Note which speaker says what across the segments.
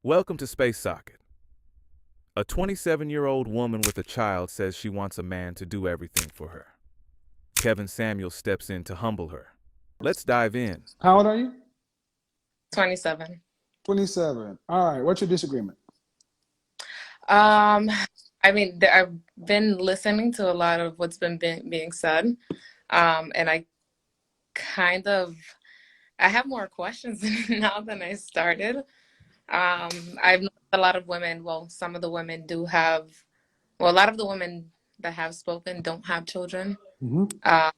Speaker 1: Welcome to Space Socket. A 27-year-old woman with a child says she wants a man to do everything for her. Kevin Samuels steps in to humble her. Let's dive in.
Speaker 2: How old are you?
Speaker 3: 27.
Speaker 2: 27. All right. What's your disagreement?
Speaker 3: Um, I've been listening to a lot of what's been being said, and kind of, I have more questions now than I started. I've known a lot of women, well, some of the women do have, well, a lot of the women that have spoken don't have children,
Speaker 2: Mm-hmm.
Speaker 3: uh,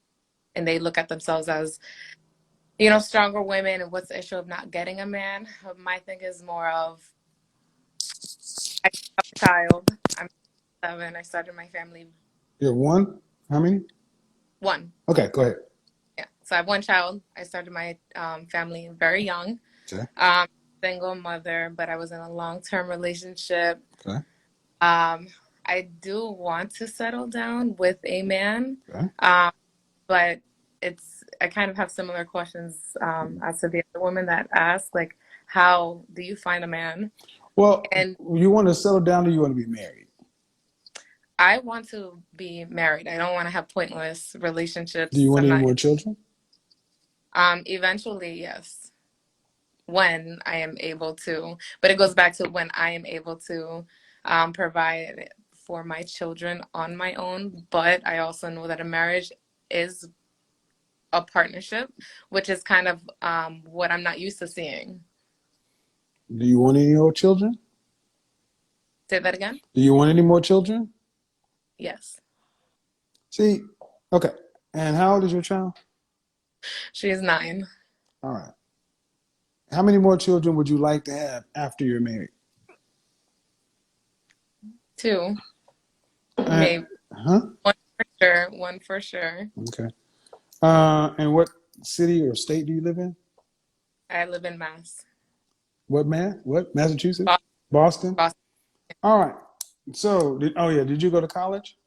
Speaker 3: and they look at themselves as, stronger women, and what's the issue of not getting a man? My thing is more of, I have a child. I'm 7. I started my family.
Speaker 2: You have one? How many?
Speaker 3: One.
Speaker 2: Okay, go ahead.
Speaker 3: Yeah. So I have one child. I started my family very young.
Speaker 2: Okay.
Speaker 3: Um, Single mother, but I was in a long-term relationship.
Speaker 2: Okay.
Speaker 3: Um, I do want to settle down with a man,
Speaker 2: Okay.
Speaker 3: but I kind of have similar questions as to the other woman that asked, like, how do you find a man?
Speaker 2: Well,
Speaker 3: And
Speaker 2: you want to settle down or you want to be married?
Speaker 3: I want to be married. I don't want to have pointless
Speaker 2: Do you
Speaker 3: relationships.
Speaker 2: want
Speaker 3: I'm
Speaker 2: any
Speaker 3: not.
Speaker 2: more children?
Speaker 3: Eventually, yes. When I am able to, but it goes back to when I am able to provide for my children on my own. But I also know that a marriage is a partnership, which is kind of what I'm not used to seeing.
Speaker 2: Do you want any more children?
Speaker 3: Say that again?
Speaker 2: Do you want any more children?
Speaker 3: Yes.
Speaker 2: See, okay. And how old is your child?
Speaker 3: She is 9.
Speaker 2: All right. How many more children would you like to have after you're married?
Speaker 3: 2,
Speaker 2: Uh,
Speaker 3: maybe.
Speaker 2: huh?
Speaker 3: One for sure. One for sure.
Speaker 2: Okay. And what city or state do you live in?
Speaker 3: I live in Mass.
Speaker 2: What man? What? Massachusetts?
Speaker 3: Boston.
Speaker 2: Boston?
Speaker 3: Boston.
Speaker 2: All right. So, did you go to college?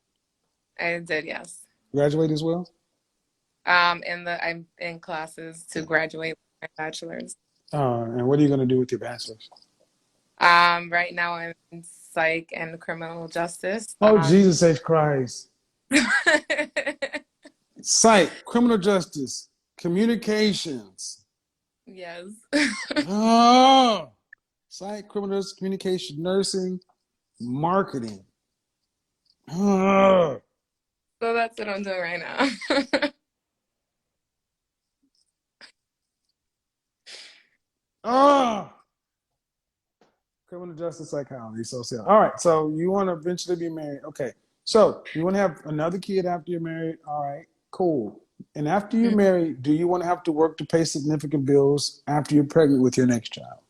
Speaker 3: I did, yes.
Speaker 2: Graduate as well?
Speaker 3: I'm in classes to graduate with my bachelor's.
Speaker 2: And what are you going to do with your bachelor's?
Speaker 3: Right now I'm in psych and criminal justice.
Speaker 2: Oh, Jesus H. Christ. Psych, criminal justice, communications.
Speaker 3: Yes.
Speaker 2: Oh, psych, criminal justice, communication, nursing, marketing. Oh,
Speaker 3: So that's what I'm doing right now.
Speaker 2: oh. Criminal justice psychology, social. All right, so you want to eventually be married. Okay, so you want to have another kid after you're married. All right, cool. And after you're married, do you want to have to work to pay significant bills after you're pregnant with your next child?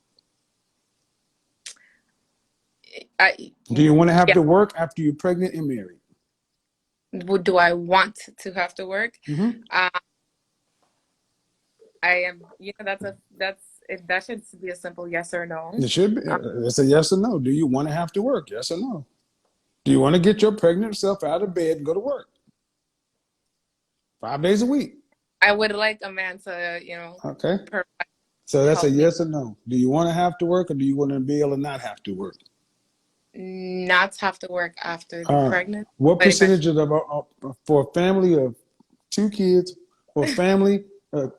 Speaker 2: Do you want to have
Speaker 3: Yeah.
Speaker 2: to work after you're pregnant and married?
Speaker 3: Do I want to have to work?
Speaker 2: Mm-hmm.
Speaker 3: Uh, I am, that should be a simple yes or no.
Speaker 2: It should be. It's a yes or no. Do you want to have to work? Yes or no? Do you want to get your pregnant self out of bed and go to work 5 days a week?
Speaker 3: I would like a man to,
Speaker 2: Okay.
Speaker 3: provide,
Speaker 2: So that's a
Speaker 3: help me
Speaker 2: yes or no. Do you want to have to work or do you want to be able to not have to work?
Speaker 3: not have to work after the
Speaker 2: All right.
Speaker 3: pregnant,
Speaker 2: What
Speaker 3: but eventually.
Speaker 2: percentage of for a family of 2 kids or family of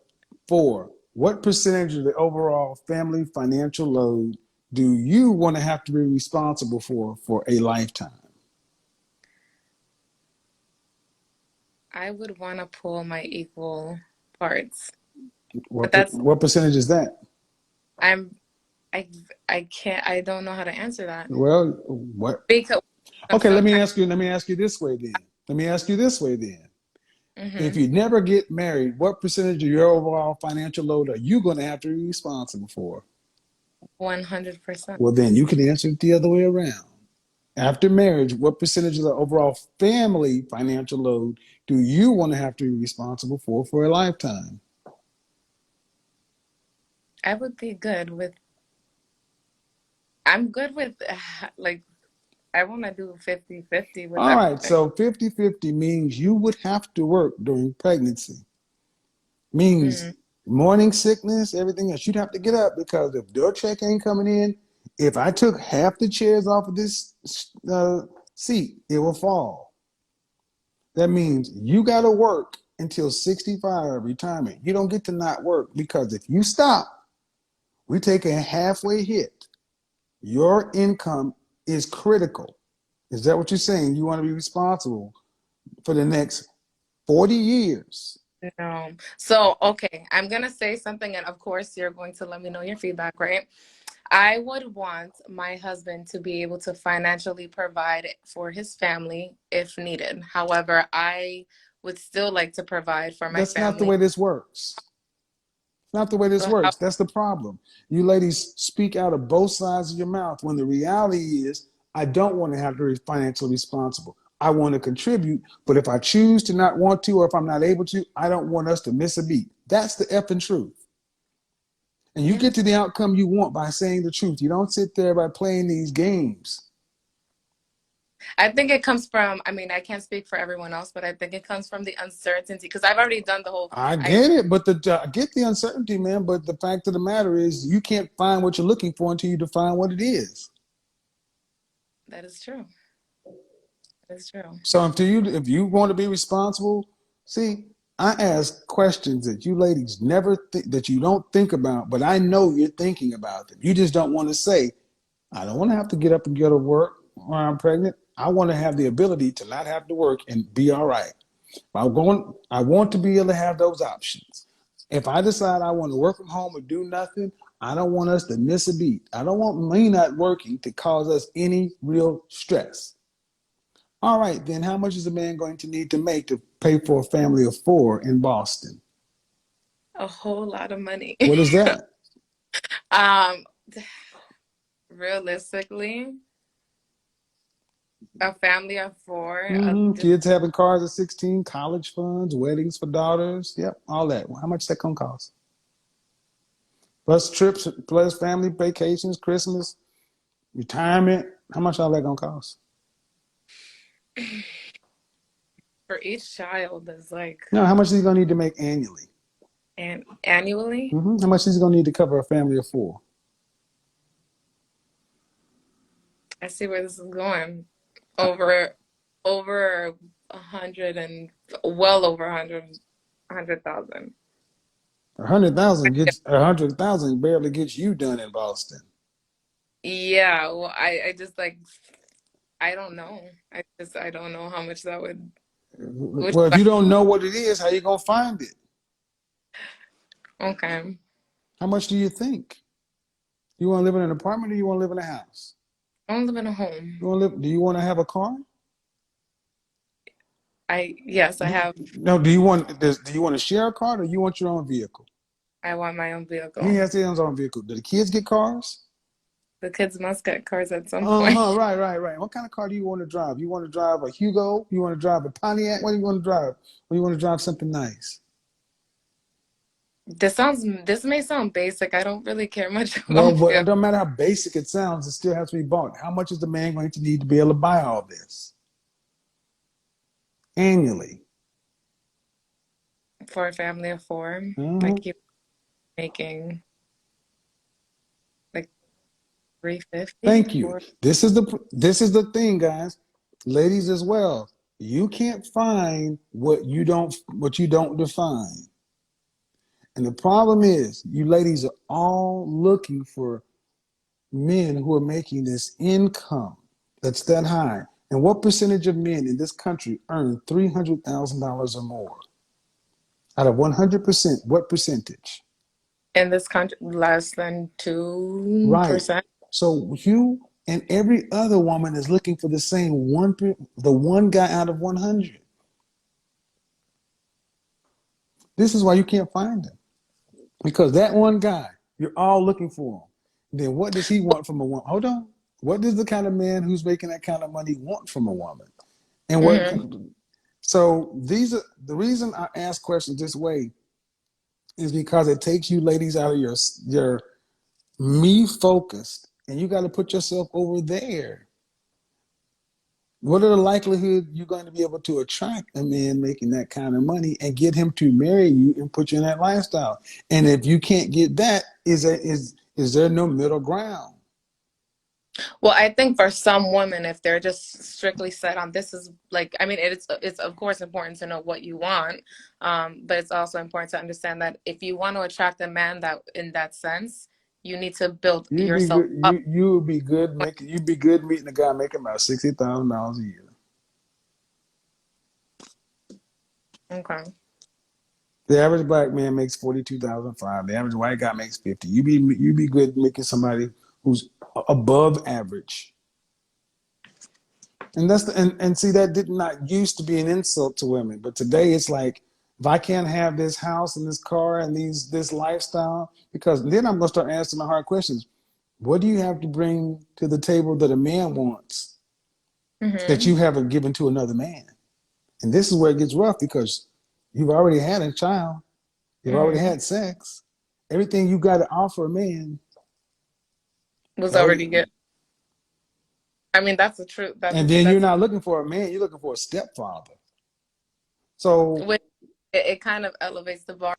Speaker 2: 4? What percentage of the overall family financial load do you want to have to be responsible for a lifetime?
Speaker 3: I would want to pull my equal parts, but
Speaker 2: What
Speaker 3: that's
Speaker 2: what percentage is that?
Speaker 3: I'm I I can't I don't know how to answer that
Speaker 2: Well, what?
Speaker 3: because I'm
Speaker 2: Okay,
Speaker 3: so tired.
Speaker 2: let me ask you this way then. Let me ask you this way then. If
Speaker 3: Hmm.
Speaker 2: you never get married, what percentage of your overall financial load are you going to have to be responsible for?
Speaker 3: 100%.
Speaker 2: Well, then you can answer it the other way around. After marriage, what percentage of the overall family financial load do you want to have to be responsible for a lifetime?
Speaker 3: I would be good with. I'm good with like I want to do 50-50 with
Speaker 2: All right,
Speaker 3: everything.
Speaker 2: so 50-50 means you would have to work during pregnancy. Means
Speaker 3: Hmm.
Speaker 2: morning sickness, everything else. You'd have to get up because if your check ain't coming in If I took half the chairs off of this seat, it will fall. That means you got to work until 65 retirement. You don't get to not work, because if you stop, we take a halfway hit. Your income is critical. Is that what you're saying? You want to be responsible for the next 40 years?
Speaker 3: No. So, okay, I'm gonna say something, and of course, you're going to let me know your feedback, right? I would want my husband to be able to financially provide for his family if needed. However, I would still like to provide for my
Speaker 2: That's not the
Speaker 3: family.
Speaker 2: way this works. Not the way this
Speaker 3: So how,
Speaker 2: works. That's the problem. You ladies speak out of both sides of your mouth when the reality is, I don't want to have to be financially responsible. I want to contribute, but if I choose to not want to, or if I'm not able to, I don't want us to miss a beat. That's the effing truth. And you
Speaker 3: yeah,
Speaker 2: get to the outcome you want by saying the truth. You don't sit there by playing these games.
Speaker 3: I think it comes from, I mean, I can't speak for everyone else, but I think it comes from the uncertainty because I've already done the whole,
Speaker 2: I
Speaker 3: I,
Speaker 2: get it, but I get the uncertainty, man. But the fact of the matter is, you can't find what you're looking for until you define what it is.
Speaker 3: that is true. That is true.
Speaker 2: So if you want to be responsible, see, I ask questions that you ladies never that you don't think about, but I know you're thinking about them. You just don't want to say, I don't want to have to get up and go to work when I'm pregnant. I want to have the ability to not have to work and be all right. I want to be able to have those options. If I decide I want to work from home or do nothing, I don't want us to miss a beat. I don't want me not working to cause us any real stress. All right, then how much is a man going to need to make to pay for a family of 4 in Boston?
Speaker 3: A whole lot of money.
Speaker 2: What is that?
Speaker 3: Um, realistically, a family of 4,
Speaker 2: Kids having cars at 16, college funds, weddings for daughters. Yep, all that. How much is that going to cost? Plus trips, plus family vacations, Christmas, retirement. How much all that going to cost?
Speaker 3: for each child is like,
Speaker 2: No, how much is he going to need to make annually?
Speaker 3: and annually,
Speaker 2: How much is he going to need to cover a family of 4?
Speaker 3: I see where this is going. Over 100 and well over 100,000.
Speaker 2: 100,000 barely gets you done in Boston.
Speaker 3: Yeah, well, I just like, I don't know. I don't know how much that would,
Speaker 2: Well, if you don't know what it is, how you going to find it?
Speaker 3: okay.
Speaker 2: How much do you think? You want to live in an apartment or you want to live in a house?
Speaker 3: I don't live in a home.
Speaker 2: Do you want to have a car?
Speaker 3: Yes, I have,
Speaker 2: No, do you want to share a car or you want your own vehicle?
Speaker 3: I want my own
Speaker 2: He
Speaker 3: vehicle.
Speaker 2: has his own vehicle. Do the kids get cars?
Speaker 3: The kids must get cars at some point.
Speaker 2: Right. What kind of car do you want to drive? You want to drive a Hugo? You want to drive a Pontiac? What do you want to drive? Or you want to drive something nice?
Speaker 3: This may sound basic. I don't really care much
Speaker 2: Well,
Speaker 3: about
Speaker 2: it
Speaker 3: vehicles.
Speaker 2: don't matter how basic it sounds, it still has to be bought. How much is the man going to need to be able to buy all this annually?
Speaker 3: For a family of 4.
Speaker 2: Mhm.
Speaker 3: Like you making like 350
Speaker 2: Thank you.
Speaker 3: for
Speaker 2: This is the thing, guys, ladies as well. You can't find what you don't define. And the problem is, you ladies are all looking for men who are making this income that's that high. And what percentage of men in this country earn $300,000 or more? Out of 100%, what percentage?
Speaker 3: in this country less than
Speaker 2: Right.
Speaker 3: 2%.
Speaker 2: So you and every other woman is looking for the same the one guy out of 100. This is why you can't find him. Because that one guy, you're all looking for him. Then what does he want from a woman? Hold on. What does the kind of man who's making that kind of money want from a woman? And what?
Speaker 3: Hmm.
Speaker 2: So these are the reason I ask questions this way is because it takes you ladies out of your me focused, and you got to put yourself over there. What are the likelihood you're going to be able to attract a man making that kind of money and get him to marry you and put you in that lifestyle? And if you can't get that, is there no middle ground?
Speaker 3: Well, I think for some women, if they're just strictly set on this is like, I mean, it's of course important to know what you want, but it's also important to understand that if you want to attract a man that in that sense, you need to build
Speaker 2: You'd be
Speaker 3: yourself
Speaker 2: good.
Speaker 3: up.
Speaker 2: You would be good making. You'd be good meeting a guy making about $60,000 a year.
Speaker 3: Okay.
Speaker 2: The average black man makes 42,500. The average white guy makes 50. You be good making somebody who's above average. And that's and see that did not used to be an insult to women, but today it's like if I can't have this house and this car and this lifestyle, because then I'm gonna start asking the hard questions. What do you have to bring to the table that a man wants that you
Speaker 3: Mm-hmm.
Speaker 2: haven't given to another man? And this is where it gets rough because you've already had a child, you've already
Speaker 3: Mm-hmm.
Speaker 2: had sex. Everything you got to offer a man,
Speaker 3: Was
Speaker 2: already,
Speaker 3: already good. I mean, that's the truth.
Speaker 2: and then you're
Speaker 3: That's
Speaker 2: not looking for a man, you're looking for a stepfather. So
Speaker 3: which it kind of elevates the bar.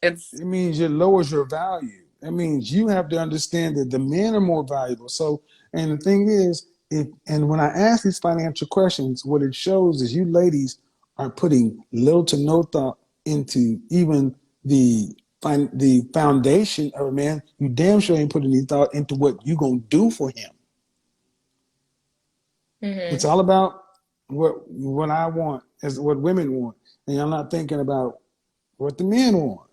Speaker 3: It's
Speaker 2: it means it lowers your value. That means you have to understand that the men are more valuable. So, and the thing is, and when I ask these financial questions, what it shows is you ladies are putting little to no thought into even the foundation of a man. You damn sure ain't putting any thought into what you gonna do for him. It's
Speaker 3: mm-hmm.
Speaker 2: all about what I want, is what women want, and I'm not thinking about what the men want.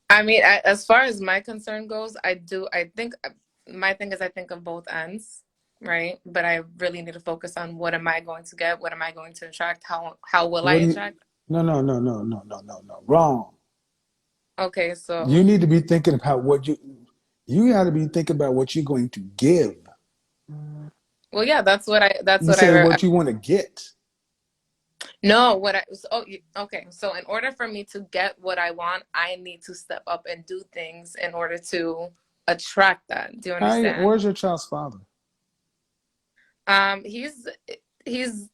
Speaker 3: I mean, as far as my concern goes, I think my thing is I think of both ends, right? But I really need to focus on what am I going to get? What am I going to attract? How will I
Speaker 2: What do you?
Speaker 3: attract?
Speaker 2: No, no, no, no, no, no, no, no. Wrong.
Speaker 3: Okay,
Speaker 2: You
Speaker 3: so
Speaker 2: need to be thinking about what you got to be thinking about what you're going to give.
Speaker 3: well, yeah, that's
Speaker 2: You
Speaker 3: what
Speaker 2: say what you want to get.
Speaker 3: no, what I so, oh, okay. So in order for me to get what I want, I need to step up and do things in order to attract that. Do you
Speaker 2: Hi,
Speaker 3: understand?
Speaker 2: where's your child's father?
Speaker 3: He's he's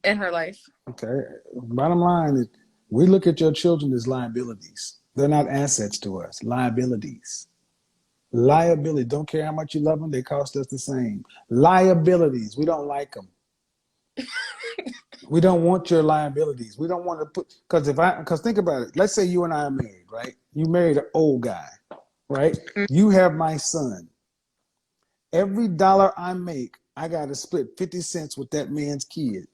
Speaker 3: in her life.
Speaker 2: Okay. Bottom line is we look at your children as liabilities. They're not assets to us. Liabilities. Liability. Don't care how much you love them, they cost us the same. Liabilities. We don't like them. We don't want your liabilities. We don't want to put because think about it. Let's say you and I are married, right? You married an old guy, right? You have my son. Every dollar I make, I got to split 50 cents with that man's kid.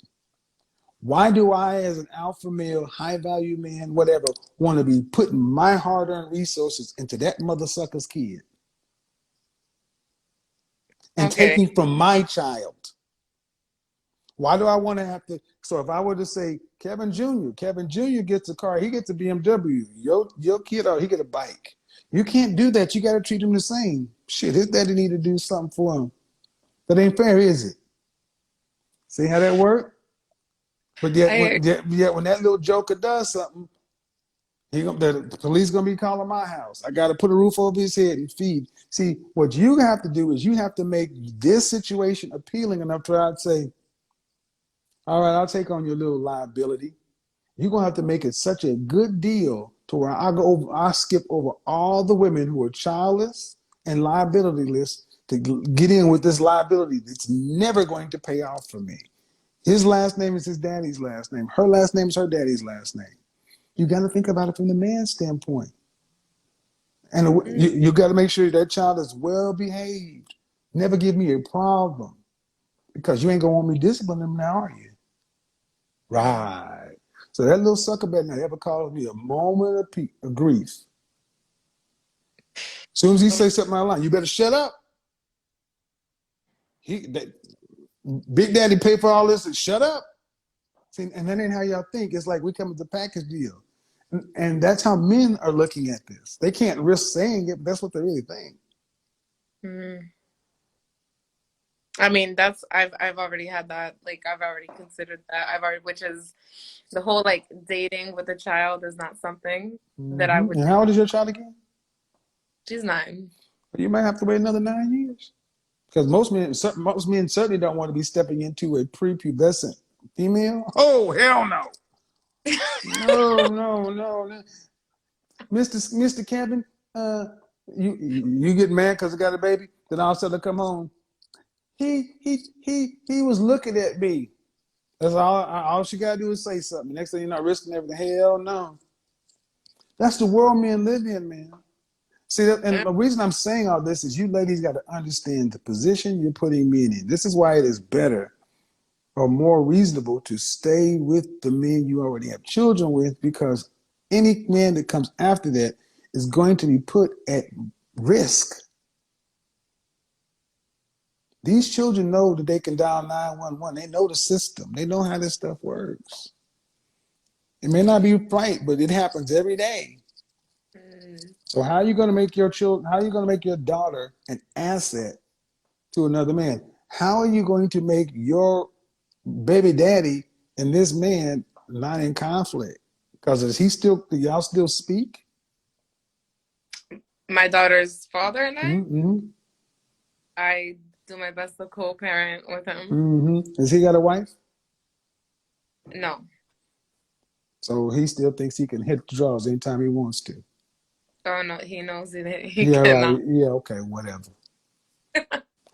Speaker 2: Why do I, as an alpha male, high value man, whatever, want to be putting my hard earned resources into that mother sucker's kid and
Speaker 3: Okay.
Speaker 2: taking from my child? Why do I want to have to? So if I were to say Kevin Jr. gets a car, he gets a BMW. Your kid, he get a bike. You can't do that. You got to treat him the same. Shit, his daddy need to do something for him. That ain't fair, is it? See how that worked? But yet when that little joker does something, the police gonna be calling my house. I got to put a roof over his head and feed. See, what you have to do is you have to make this situation appealing enough to I'd say, all right, I'll take on your little liability. You're gonna have to make it such a good deal to where I skip over all the women who are childless and liabilityless to get in with this liability that's never going to pay off for me. His last name is his daddy's last name. Her last name is her daddy's last name. You got to think about it from the man's standpoint. And you got to make sure that child is well behaved. Never give me a problem because you ain't going to want me disciplining them now, are you? Right. So that little sucker better not ever cause me a moment of grief. As soon as he says something out of line, you better shut up. Big Daddy pay for all this and shut up. See, and that ain't how y'all think. It's like we come with a package deal. And that's how men are looking at this. They can't risk saying it, but that's what they really think.
Speaker 3: Mm. I mean, I've already had that. Like I've already considered that. Which is the whole like dating with a child is not something that I would
Speaker 2: And
Speaker 3: do.
Speaker 2: how old is your child again?
Speaker 3: She's 9.
Speaker 2: You might have to wait another 9 years. Because most men certainly don't want to be stepping into a prepubescent female. Oh, hell no. No, no, no, no. Mr. Kevin, You get mad because I got a baby, then all of a sudden I come home. He was looking at me. That's all she gotta do is say something. Next thing you're not risking everything. Hell no. That's the world men live in, man. See, and the reason I'm saying all this is you ladies got to understand the position you're putting men in. This is why it is better or more reasonable to stay with the men you already have children with, because any man that comes after that is going to be put at risk. These children know that they can dial 911. They know the system. They know how this stuff works. It may not be right, but it happens every day. So how are you going to make your children, how are you going to make your daughter an asset to another man? How are you going to make your baby daddy and this man not in conflict? Because do y'all still speak?
Speaker 3: My daughter's father and
Speaker 2: Mm-hmm.
Speaker 3: I do my best to co-parent with him.
Speaker 2: Mm-hmm. Has he got a wife?
Speaker 3: No.
Speaker 2: So he still thinks he can hit the draws anytime he wants to.
Speaker 3: Oh no, he knows he
Speaker 2: Yeah, right.
Speaker 3: cannot.
Speaker 2: Yeah, okay, whatever.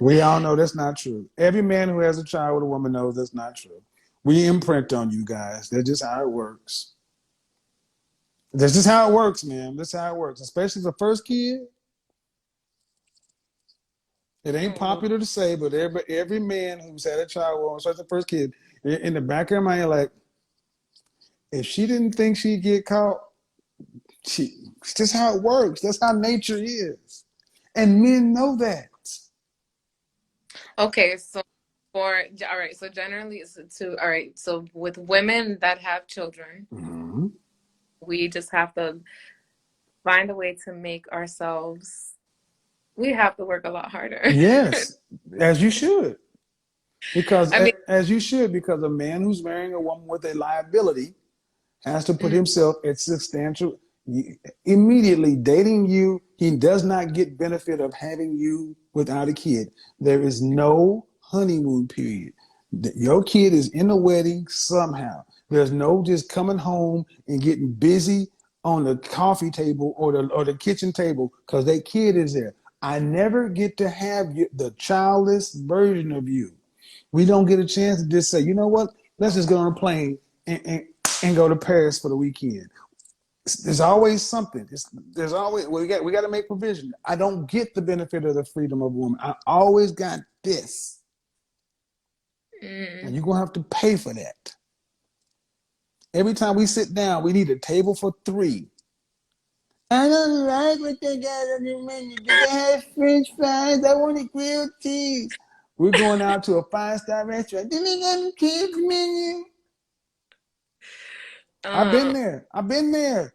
Speaker 2: We all know that's not true. Every man who has a child with a woman knows that's not true. We imprint on you guys. That's just how it works. That's just how it works, man. That's how it works. Especially the first kid. It ain't popular to say, but every man who's had a child, well, especially the first kid, in the back of their mind, like, if she didn't think she'd get caught, it's just how it works. That's how nature is. And men know that.
Speaker 3: Okay, so all right, so generally all right, so with women that have children,
Speaker 2: Mm-hmm.
Speaker 3: we just have to find a way to make ourselves, we have to work a lot harder.
Speaker 2: Yes, as you should. Because
Speaker 3: I mean,
Speaker 2: as you should, because a man who's marrying a woman with a liability has to put
Speaker 3: mm,
Speaker 2: himself at substantial immediately dating you. He does not get benefit of having you without a kid. There is no honeymoon period. Your kid is in the wedding somehow. There's no just coming home and getting busy on the coffee table or the kitchen table because that kid is there. I never get to have the childless version of you. We don't get a chance to just say, you know what? Let's just go on a plane and go to Paris for the weekend. There's always something. There's always we got to make provision. I don't get the benefit of the freedom of a woman. I always got this, and you're gonna have to pay for that. Every time we sit down, we need a table for three. I don't like what they got on the menu. Do they have French fries? I want a grilled cheese. We're going out to a 5-star restaurant. Do they got a kids menu? I've been there. I've been there.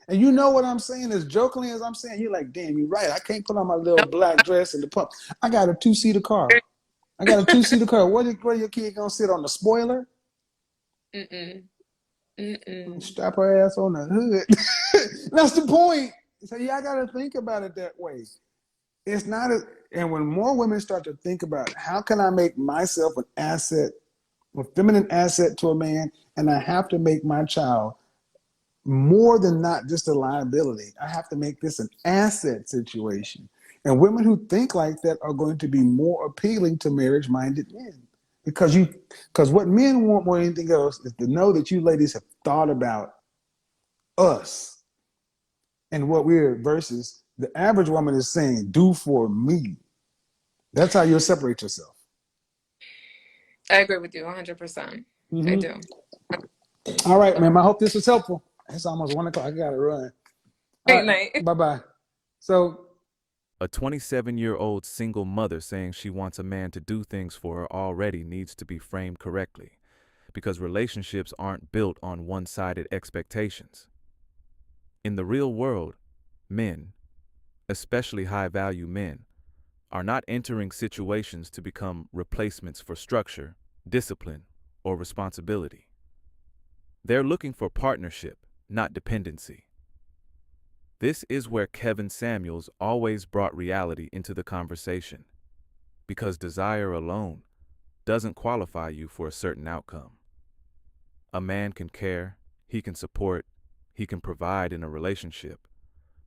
Speaker 2: And you know what I'm saying? As jokingly as I'm saying, you're like, damn, you're right. I can't put on my little black dress and the pump. I got a 2-seater car. Where your kid gonna sit on the spoiler? Strap her ass on the hood. That's the point. So yeah, I gotta think about it that way. It's not and when more women start to think about how can I make myself an asset, a feminine asset to a man, and I have to make my child more than not just a liability. I have to make this an asset situation. And women who think like that are going to be more appealing to marriage-minded men. Because what men want more than anything else is to know that you ladies have thought about us and what we're versus the average woman is saying, do for me. That's how you'll separate yourself.
Speaker 3: I agree with you 100%. I do.
Speaker 2: All right, ma'am. I hope this was helpful. It's almost 1 o'clock. I gotta run. All
Speaker 3: Great
Speaker 2: right.
Speaker 3: night.
Speaker 2: Bye-bye. So
Speaker 1: A 27-year-old single mother saying she wants a man to do things for her already needs to be framed correctly, because relationships aren't built on one-sided expectations. In the real world, men, especially high-value men, are not entering situations to become replacements for structure, discipline, or responsibility. They're looking for partnership, not dependency. This is where Kevin Samuels always brought reality into the conversation, because desire alone doesn't qualify you for a certain outcome. A man can care, he can support, he can provide in a relationship,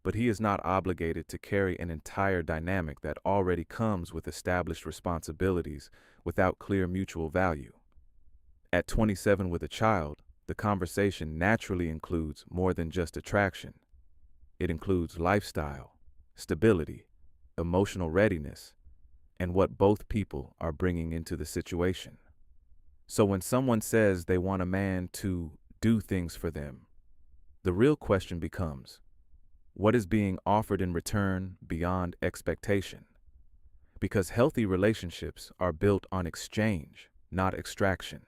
Speaker 1: but he is not obligated to carry an entire dynamic that already comes with established responsibilities without clear mutual value. At 27 with a child, the conversation naturally includes more than just attraction. It includes lifestyle, stability, emotional readiness, and what both people are bringing into the situation. So when someone says they want a man to do things for them, the real question becomes, what is being offered in return beyond expectation? Because healthy relationships are built on exchange, not extraction.